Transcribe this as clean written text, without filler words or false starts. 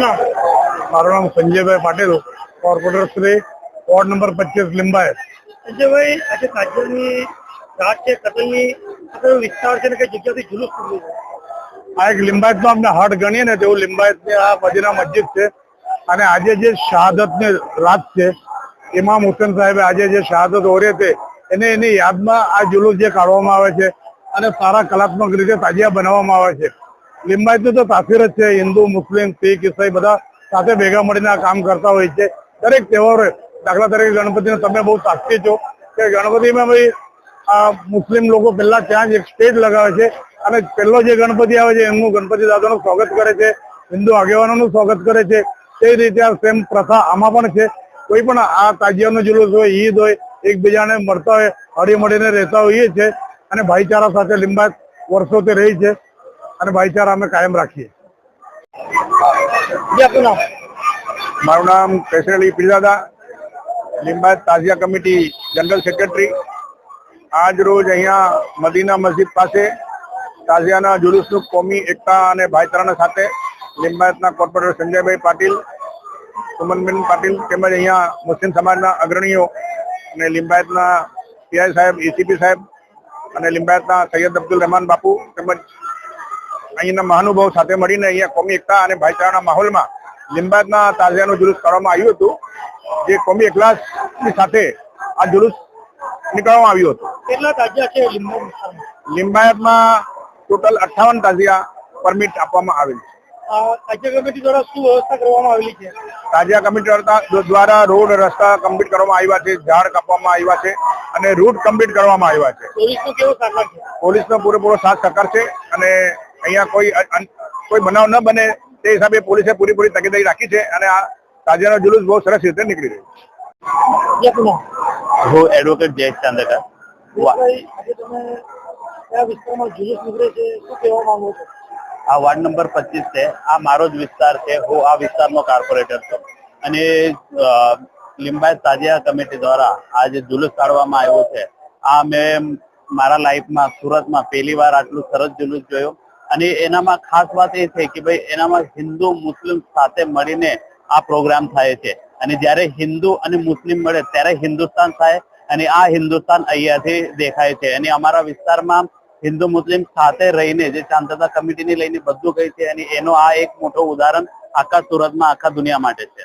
મારું નામ Sanjaybhai Patil, corporator Shri, ward number 25 Limbayat. Sanjaybhai, આજે કાજલની રાત છે, કતલની વિસ્તાર છે ને કઈ જગ્યાથી જુલુસ નીકળ્યું છે? આ એક લિંબાયતનો આપણે હટ ગણીએ ને તેવું લિંબાયતની આ મદીના મસ્જિદ છે. અને આજે જે શહાદતની રાત છે, ઇમામ હુસેન સાહેબે આજે જે શહાદત ઓરી હતી એની યાદમાં આ જુલુસ જે કાઢવામાં આવે છે અને સારા કલાત્મક રીતે તાજિયા બનાવવામાં આવે છે. લિંબાયતની તો તાસીર જ છે. હિન્દુ, મુસ્લિમ, શીખ, ઈસાઈ બધા સાથે ભેગા મળીને આ કામ કરતા હોય છે. દરેક તહેવારો, દાખલા તરીકે ગણપતિને તમે બહુ સાક્ષી છો કે ગણપતિમાં ભાઈ આ મુસ્લિમ લોકો પહેલા ત્યાં જ એક સ્ટેજ લગાવે છે અને પહેલો જે ગણપતિ આવે છે એમનું ગણપતિ દાદાનું સ્વાગત કરે છે, હિન્દુ આગેવાનોનું સ્વાગત કરે છે. તે રીતે આ સેમ પ્રથા આમાં પણ છે. કોઈ પણ આ તાજિયાનો જુલુસ હોય, ઈદ હોય, એકબીજાને મળતા હોય, હળી મળીને રહેતા હોઈએ છે અને ભાઈચારા સાથે લિંબાયત વર્ષોથી રહી છે અને ભાઈચારા અમે કાયમ રાખીએ. મારું નામ કેસર અલી પીરદાદા, લિંબાયત તાજિયા કમિટી જનરલ સેક્રેટરી. આજ રોજ અહીંયા મદીના મસ્જિદ પાસે તાજિયાના જુલુસનું કોમી એકતા અને ભાઈચારાના સાથે લિંબાયતના કોર્પોરેટર સંજયભાઈ પાટીલ, સુમનબેન પાટીલ તેમજ અહીંયા મુસ્લિમ સમાજના અગ્રણીઓ અને લિંબાયતના પીઆઈ સાહેબ, એસીપી સાહેબ અને લિંબાયતના સૈયદ અબ્દુલ રહેમાન બાપુ તેમજ અહીંના મહાનુભાવો સાથે મળીને અહીંયા કોમી એકતા અને ભાઈચારાના માહોલમાં લિંબાયતના તાજિયાનું જુલુસ કાઢવામાં આવ્યું હતું. જે કોમી એકલાસની સાથે આ જુલુસ નીકળવામાં આવ્યું હતું. કેટલા તાજિયા છે લિંબાયતમાં ટોટલ 58 તાજિયા પરમિટ આપવામાં આવેલ છે. તાજિયા કમિટી દ્વારા શું વ્યવસ્થા કરવામાં આવેલી છે? તાજિયા કમિટી દ્વારા રોડ રસ્તા કમ્પ્લીટ કરવામાં આવ્યા છે, ઝાડ કાપવામાં આવ્યા છે અને રૂટ કમ્પ્લીટ કરવામાં આવ્યા છે. પોલીસનો કેવો સહકાર છે? પોલીસનો પૂરેપૂરો સાથ સહકાર છે અને અહીંયા કોઈ બનાવ ન બને તે હિસાબે પોલીસે પૂરી તકેદારી રાખી છે અને આ તાજિયાનો જુલુસ બહુ સરસ રીતે નીકળી રહ્યો છે. હું એડવોકેટ જયેશ ચાંદેકર. આ વોર્ડ નંબર 25 છે. આ મારો જ વિસ્તાર છે. હું આ વિસ્તારનો કોર્પોરેટર છું અને લિંબાયત તાજિયા કમિટી દ્વારા આ જે જુલુસ કાઢવામાં આવ્યો છે, આ મેં મારા લાઈફમાં સુરતમાં પહેલી વાર આટલું સરસ જુલુસ જોયું. અને એનામાં ખાસ વાત એ છે કે ભાઈ એનામાં હિન્દુ મુસ્લિમ સાથે મળીને આ પ્રોગ્રામ થાય છે અને જ્યારે હિન્દુ અને મુસ્લિમ મળે ત્યારે હિન્દુસ્તાન થાય અને આ હિન્દુસ્તાન અહીંયાથી દેખાય છે. અને અમારા વિસ્તારમાં હિન્દુ મુસ્લિમ સાથે રહીને જે શાંતતા કમિટીને લઈને બધું કહે છે અને એનો આ એક મોટો ઉદાહરણ આખા સુરતમાં, આખા દુનિયા માટે છે.